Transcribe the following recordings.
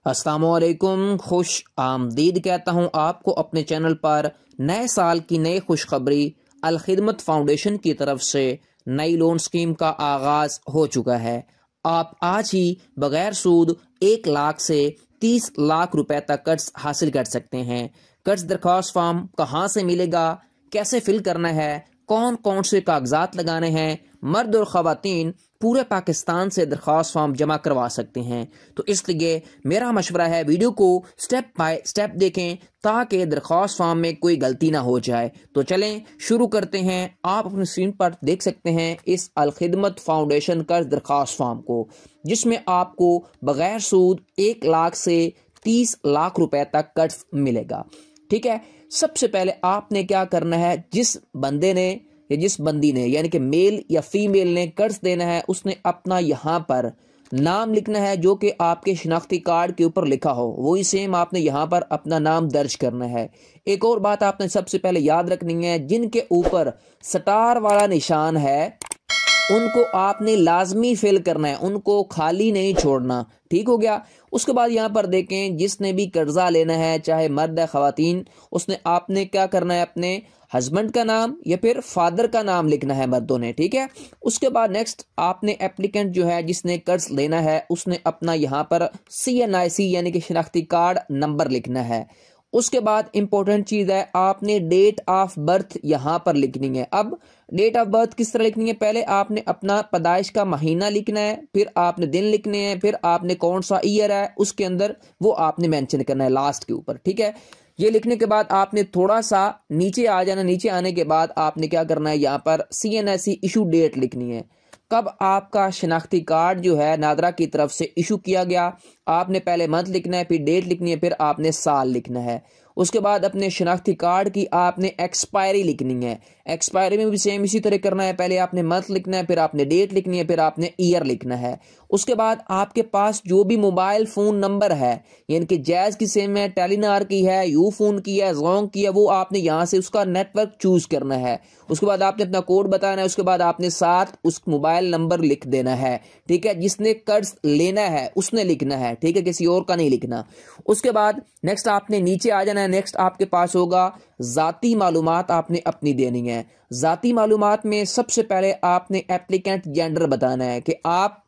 अस्सलामुअलैकुम, खुश आमदीद कहता हूँ आपको अपने चैनल पर। नए साल की नई खुशखबरी, अल खिदमत फाउंडेशन की तरफ से नई लोन स्कीम का आगाज़ हो चुका है। आप आज ही बगैर सूद 1 लाख से 30 लाख रुपए तक कर्ज हासिल कर सकते हैं। कर्ज दरख्वास्त फॉर्म कहाँ से मिलेगा, कैसे फिल करना है, कौन कौन से कागजात लगाने हैं, मर्द और ख़वातीन पूरे पाकिस्तान से दरख्वास्त फॉर्म जमा करवा सकते हैं। तो इसलिए मेरा मशवरा है, वीडियो को स्टेप बाय स्टेप देखें ताकि दरख्वास्त फॉर्म में कोई गलती ना हो जाए। तो चलें शुरू करते हैं। आप अपनी स्क्रीन पर देख सकते हैं इस अल खिदमत फाउंडेशन कर्ज दरख्वास्त फॉर्म को, जिसमें आपको बगैर सूद 1 लाख से 30 लाख रुपए तक कर्ज मिलेगा। ठीक है, सबसे पहले आपने क्या करना है, जिस बंदे ने या जिस बंदी ने यानी कि मेल या फीमेल ने कर्ज देना है, उसने अपना यहाँ पर नाम लिखना है जो कि आपके शिनाख्ती कार्ड के ऊपर लिखा हो, वही सेम आपने यहाँ पर अपना नाम दर्ज करना है। एक और बात आपने सबसे पहले याद रखनी है, जिनके ऊपर स्टार वाला निशान है उनको आपने लाजमी फिल करना है, उनको खाली नहीं छोड़ना। ठीक हो गया। उसके बाद यहाँ पर देखें, जिसने भी कर्जा लेना है, चाहे मर्द है खवातीन, उसने आपने क्या करना है, अपने हस्बैंड का नाम या फिर फादर का नाम लिखना है मर्दों ने। ठीक है। उसके बाद नेक्स्ट आपने एप्लीकेंट जो है जिसने कर्ज लेना है, उसने अपना यहाँ पर CNIC यानी कि शिनाख्ती कार्ड नंबर लिखना है। उसके बाद इंपॉर्टेंट चीज है, आपने डेट ऑफ बर्थ यहां पर लिखनी है। अब डेट ऑफ बर्थ किस तरह लिखनी है, पहले आपने अपना पैदाइश का महीना लिखना है, फिर आपने दिन लिखने हैं, फिर आपने कौन सा ईयर है उसके अंदर वो आपने मेंशन करना है लास्ट के ऊपर। ठीक है। ये लिखने के बाद आपने थोड़ा सा नीचे आ जाना। नीचे आने के बाद आपने क्या करना है, यहाँ पर CNIC इशू डेट लिखनी है, कब आपका शिनाख्ती कार्ड जो है नादरा की तरफ से इशू किया गया। आपने पहले मंथ लिखना है, फिर डेट लिखनी है, फिर आपने साल लिखना है। उसके बाद अपने शिनाख्ती कार्ड की आपने एक्सपायरी लिखनी है। एक्सपायरी में भी सेम इसी तरह करना है, पहले आपने मंथ लिखना है, फिर आपने डेट लिखनी है, फिर आपने ईयर लिखना है। उसके बाद आपके पास जो भी मोबाइल फोन नंबर है, यानी कि जैज की सिम है, टेलीनार की है, यू फोन की है, जोंग की है, वो आपने यहाँ से उसका नेटवर्क चूज करना है। उसके बाद आपने अपना कोड बताना है। उसके बाद आपने साथ उस मोबाइल नंबर लिख देना है। ठीक है। जिसने कर्ज लेना है उसने लिखना है, ठीक है, किसी और का नहीं लिखना। उसके बाद नेक्स्ट आपने नीचे आ जाना है। नेक्स्ट आपके पास होगा जाती मालूमात आपने अपनी देनी है। जाती मालूमात में सबसे पहले आपने एप्लीकेंट जेंडर बताना है कि आप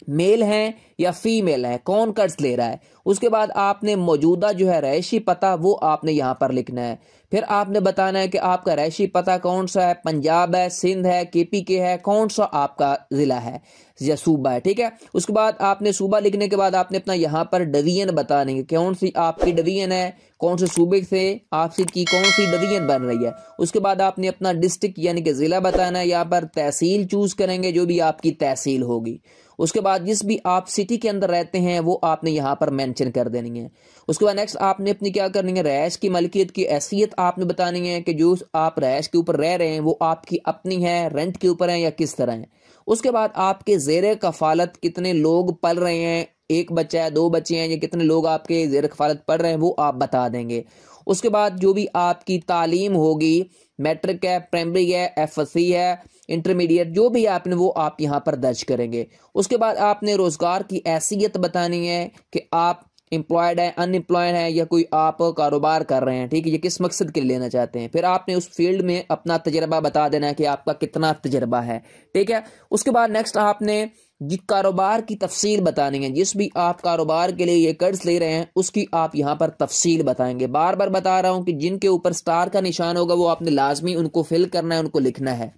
मेल हैं या फीमेल है, कौन कर्ज ले रहा है। उसके बाद आपने मौजूदा जो है रहायशी पता वो आपने यहां पर लिखना है। फिर आपने बताना है कि आपका रहायशी पता कौन सा है, पंजाब है, सिंध है, KPK है, कौन सा आपका जिला है या सूबा है। ठीक है। उसके बाद आपने सूबा लिखने के बाद आपने अपना यहाँ पर डिवीजन बतानी है, कौन सी आपकी डिवीजन है, कौन से सूबे से आपसी की कौन सी डिवीजन बन रही है। उसके बाद आपने अपना डिस्ट्रिक्ट यानी कि जिला बताना है, यहाँ पर तहसील चूज करेंगे जो भी आपकी तहसील होगी। उसके बाद जिस भी आप सिटी के अंदर रहते हैं वो आपने यहाँ पर मेंशन कर देनी है। उसके बाद नेक्स्ट आपने अपनी क्या करनी है, रहायश की मलकियत की हैसियत आपने बतानी है कि जो आप रहायश के ऊपर रह रहे हैं वो आपकी अपनी है, रेंट के ऊपर है या किस तरह है। उसके बाद आपके ज़ेरे कफालत कितने लोग पल रहे हैं, एक बच्चा है, 2 बच्चे हैं, या कितने लोग आपके ज़ेरे कफालत पढ़ रहे हैं वो आप बता देंगे। उसके बाद जो भी आपकी तालीम होगी, मैट्रिक है, प्राइमरी है, FSC है, इंटरमीडिएट, जो भी आपने वो आप यहाँ पर दर्ज करेंगे। उसके बाद आपने रोजगार की हैसियत बतानी है कि आप एम्प्लॉयड है, अनएम्प्लॉयड है, या कोई आप कारोबार कर रहे हैं। ठीक है। ये किस मकसद के लिए लेना चाहते हैं। फिर आपने उस फील्ड में अपना तजर्बा बता देना है कि आपका कितना तजर्बा है। ठीक है। उसके बाद नेक्स्ट आपने जिस कारोबार की तफसील बतानी है, जिस भी आप कारोबार के लिए ये कर्ज ले रहे हैं उसकी आप यहाँ पर तफसील बताएंगे। बार बार बता रहा हूं कि जिनके ऊपर स्टार का निशान होगा वो आपने लाजमी उनको फिल करना है, उनको लिखना है।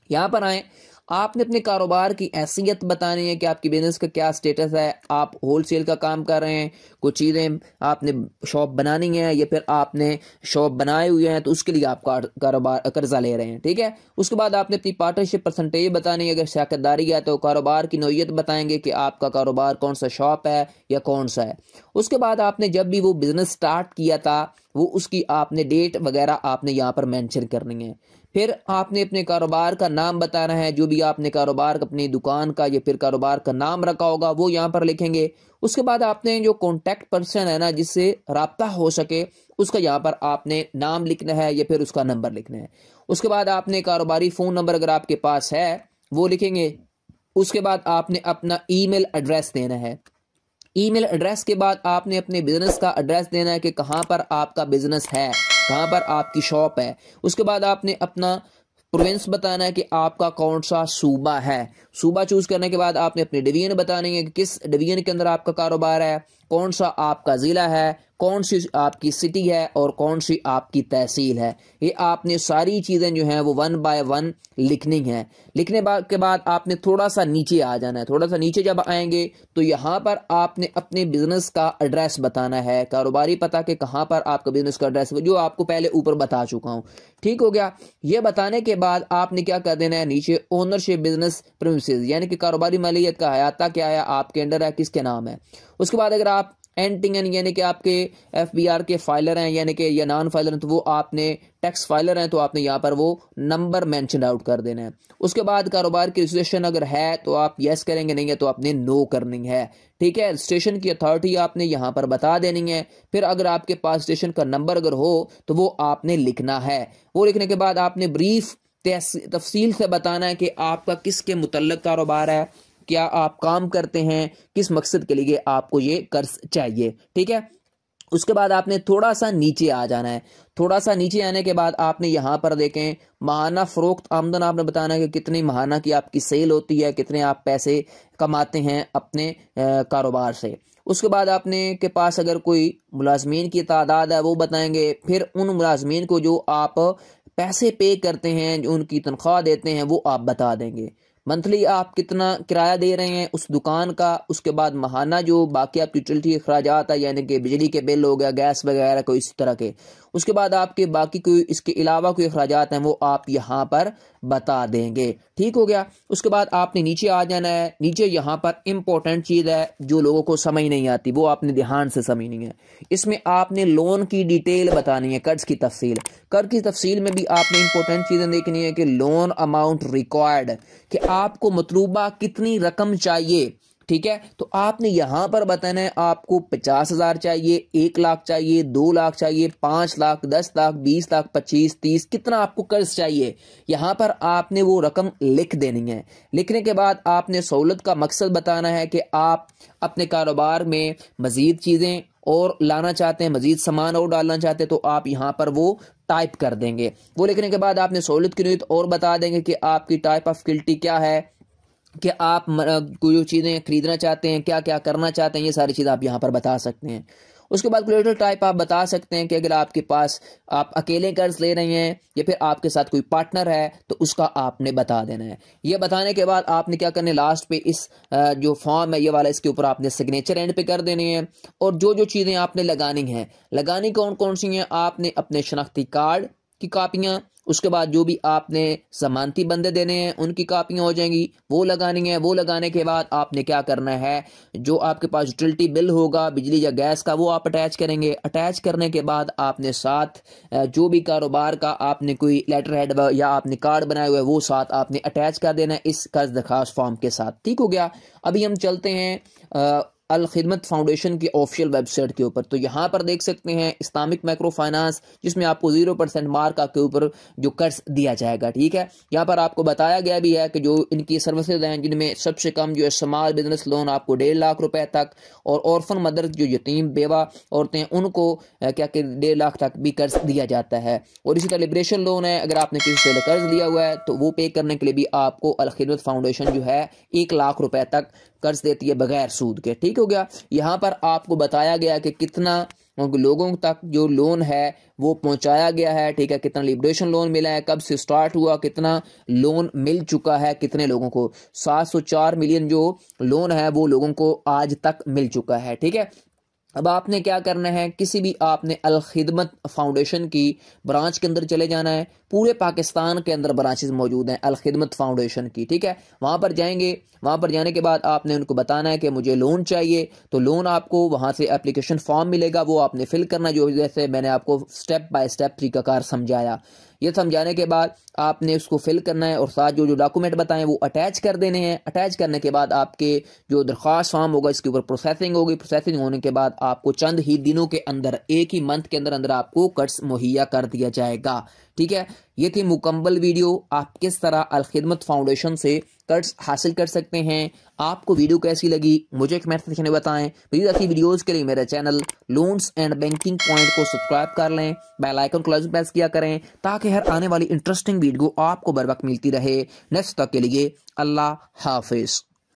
यहाँ पर आए, आपने अपने कारोबार की हैसियत बतानी है कि आपकी बिजनेस का क्या स्टेटस है, आप होलसेल का काम कर रहे हैं, कुछ चीज़ें आपने शॉप बनानी है या फिर आपने शॉप बनाए हुए हैं तो उसके लिए आप कारोबार कर्जा ले रहे हैं। ठीक है। उसके बाद आपने अपनी पार्टनरशिप परसेंटेज बतानी है, अगर शराकतदारी है तो कारोबार की नौइयत बताएंगे कि आपका कारोबार कौन सा शॉप है या कौन सा है। उसके बाद आपने जब भी वो बिजनेस स्टार्ट किया था वो उसकी आपने डेट वगैरह आपने यहाँ पर मेंशन करनी है। फिर आपने अपने कारोबार का नाम बताना है, जो भी आपने कारोबार अपनी दुकान का या फिर कारोबार का नाम रखा होगा वो यहाँ पर लिखेंगे। उसके बाद आपने जो कॉन्टैक्ट पर्सन है ना जिससे राब्ता हो सके उसका यहाँ पर आपने नाम लिखना है या फिर उसका नंबर लिखना है। उसके बाद आपने कारोबारी फ़ोन नंबर अगर आपके पास है वो लिखेंगे। उसके बाद आपने अपना ईमेल एड्रेस देना है। ईमेल एड्रेस के बाद आपने अपने बिजनेस का एड्रेस देना है कि कहाँ पर आपका बिजनेस है, कहाँ पर आपकी शॉप है। उसके बाद आपने अपना प्रोविंस बताना है कि आपका कौन सा सूबा है। सूबा चूज करने के बाद आपने अपनी डिवीजन बतानी है कि किस डिवीजन के अंदर आपका कारोबार है, कौन सा आपका ज़िला है, कौन सी आपकी सिटी है और कौन सी आपकी तहसील है। ये आपने सारी चीज़ें जो हैं वो 1 बाय 1 लिखनी है। लिखने के बाद आपने थोड़ा सा नीचे आ जाना है। थोड़ा सा नीचे जब आएंगे तो यहाँ पर आपने अपने बिजनेस का एड्रेस बताना है, कारोबारी पता के कहाँ पर आपका बिजनेस का एड्रेस, जो आपको पहले ऊपर बता चुका हूँ। ठीक हो गया। ये बताने के बाद आपने क्या कर देना है, नीचे ओनरशिप बिजनेस प्रीमिसेस यानी कि कारोबारी मालियत का हयाता क्या है, आपके अंडर है, किसके नाम है। उसके बाद अगर आप एनटीएन यानी कि आपके एफबीआर के फाइलर हैं यानी कि या नॉन फाइलर हैं तो वो आपने टैक्स फाइलर हैं तो आपने यहाँ पर वो नंबर मेंशन आउट कर देना है। उसके बाद कारोबार की रजिस्ट्रेशन अगर है तो आप यस करेंगे, नहीं है तो आपने नो करनी है। ठीक है, रजिस्ट्रेशन की अथॉरिटी आपने यहाँ पर बता देनी है। फिर अगर आपके पास रजिस्ट्रेशन का नंबर अगर हो तो वो आपने लिखना है। वो लिखने के बाद आपने ब्रीफ तफसील से बताना है कि आपका किसके मुतल्लिक कारोबार है, क्या आप काम करते हैं, किस मकसद के लिए आपको ये कर्ज चाहिए। ठीक है, उसके बाद आपने थोड़ा सा नीचे आ जाना है। थोड़ा सा नीचे आने के बाद आपने यहाँ पर देखें माहाना फरोख्त आमदन आपने बताना है कि कितनी माहाना की आपकी सेल होती है, कितने आप पैसे कमाते हैं अपने कारोबार से। उसके बाद आपने के पास अगर कोई मुलाजमीन की तादाद है वो बताएंगे। फिर उन मुलाजमीन को जो आप पैसे पे करते हैं, जो उनकी तनख्वाह देते हैं, वो आप बता देंगे। मंथली आप कितना किराया दे रहे हैं उस दुकान का। उसके बाद माहाना जो बाकी आपकी यूटिलिटी अखराजात है यानी कि बिजली के बिल हो गया, गैस वगैरह कोई इस तरह के। उसके बाद आपके बाकी कोई इसके अलावा कोई अखराजात हैं वो आप यहाँ पर बता देंगे। ठीक हो गया। उसके बाद आपने नीचे आ जाना है। नीचे यहाँ पर इंपॉर्टेंट चीज़ है जो लोगों को समझ नहीं आती, वो आपने ध्यान से समझनी है। इसमें आपने लोन की डिटेल बतानी है, कर्ज की तफसील। कर्ज की तफसील में भी आपने इंपॉर्टेंट चीज़ें देखनी है कि लोन अमाउंट रिक्वायर्ड, कि आपको मतलूबा कितनी रकम चाहिए। ठीक है, तो आपने यहां पर बताना है आपको 50,000 चाहिए, 1 लाख चाहिए, 2 लाख चाहिए, 5 लाख, 10 लाख, 20 लाख, 25, 30, कितना आपको कर्ज चाहिए। यहां पर आपने वो रकम लिख देनी है। लिखने के बाद आपने सहूलत का मकसद बताना है कि आप अपने कारोबार में मजीद चीजें और लाना चाहते हैं, मजीद सामान और डालना चाहते हैं, तो आप यहां पर वो टाइप कर देंगे। वो लिखने के बाद आपने सहूलत की नीयत और बता देंगे कि आपकी टाइप ऑफ गिल्टी क्या है, कि आप कोई जो चीज़ें खरीदना चाहते हैं, क्या क्या करना चाहते हैं, ये सारी चीज़ आप यहाँ पर बता सकते हैं। उसके बाद कोलेटरल टाइप आप बता सकते हैं कि अगर आपके पास आप अकेले कर्ज ले रहे हैं या फिर आपके साथ कोई पार्टनर है तो उसका आपने बता देना है। ये बताने के बाद आपने क्या करना है, लास्ट पे इस जो फॉर्म है ये वाला, इसके ऊपर आपने सिग्नेचर एंड पे कर देनी है। और जो जो चीज़ें आपने लगानी कौन कौन सी हैं, आपने अपने शनाख्ती कार्ड की कापियाँ, उसके बाद जो भी आपने जमानती बंदे देने हैं उनकी कापियां हो जाएंगी, वो लगानी है। वो लगाने के बाद आपने क्या करना है, जो आपके पास यूटिलिटी बिल होगा बिजली या गैस का वो आप अटैच करेंगे। अटैच करने के बाद आपने साथ जो भी कारोबार का आपने कोई लेटर हेड या आपने कार्ड बनाए हुए वो साथ आपने अटैच कर देना है इस कर्ज दरखास्त फॉर्म के साथ। ठीक हो गया। अभी हम चलते हैं अल खिदमत फाउंडेशन की ऑफिशियल वेबसाइट के ऊपर। तो यहाँ पर देख सकते हैं इस्लामिक माइक्रो फाइनेंस, जिसमें आपको 0% मार्क के ऊपर जो कर्ज दिया जाएगा। ठीक है, यहाँ पर आपको बताया गया भी है कि जो इनकी सर्विसेज हैं जिनमें सबसे कम जो है स्मॉल बिजनेस लोन आपको 1.5 लाख रुपए तक, और ऑर्फन मदर जो यतीम बेवा औरतें हैं उनको क्या कि 1.5 लाख तक भी कर्ज दिया जाता है। और इसी तरह लिबरेशन लोन है, अगर आपने किसी से कर्ज लिया हुआ है तो वो पे करने के लिए भी आपको अल खिदमत फाउंडेशन जो है 1 लाख रुपए तक कर्ज देती है बगैर सूद के। ठीक हो गया। यहाँ पर आपको बताया गया कि कितना लोगों तक जो लोन है वो पहुंचाया गया है। ठीक है, कितना लिबरेशन लोन मिला है, कब से स्टार्ट हुआ, कितना लोन मिल चुका है कितने लोगों को। 704 मिलियन जो लोन है वो लोगों को आज तक मिल चुका है। ठीक है, अब आपने क्या करना है, किसी भी आपने अल खिदमत फाउंडेशन की ब्रांच के अंदर चले जाना है। पूरे पाकिस्तान के अंदर ब्रांचेस मौजूद हैं अल खिदमत फाउंडेशन की। ठीक है, वहाँ पर जाएंगे। वहाँ पर जाने के बाद आपने उनको बताना है कि मुझे लोन चाहिए, तो लोन आपको वहाँ से एप्लीकेशन फॉर्म मिलेगा, वो आपने फिल करना, जो जैसे मैंने आपको स्टेप बाय स्टेप तरीकाकार समझाया। ये समझाने के बाद आपने उसको फिल करना है और साथ जो जो डॉक्यूमेंट बताएं वो अटैच कर देने हैं। अटैच करने के बाद आपके जो दरख्वास्त फॉर्म होगा इसके ऊपर प्रोसेसिंग होगी। प्रोसेसिंग होने के बाद आपको चंद ही दिनों के अंदर, एक ही मंथ के अंदर अंदर आपको कर्ज मुहैया कर दिया जाएगा। ठीक है, ये थी मुकम्मल वीडियो, आप किस तरह अल खिदमत फाउंडेशन से कर्ज हासिल कर सकते हैं। आपको वीडियो कैसी लगी मुझे कमेंट सेक्शन में बताएं। अच्छी वीडियोज़ के लिए मेरे channel loans and banking point को सब्सक्राइब कर लें, बेल आइकन को लाजमी प्रेस किया करें ताकि हर आने वाली इंटरेस्टिंग वीडियो आपको बर वक्त मिलती रहे। नेक्स्ट तक के लिए अल्लाह हाफिज़।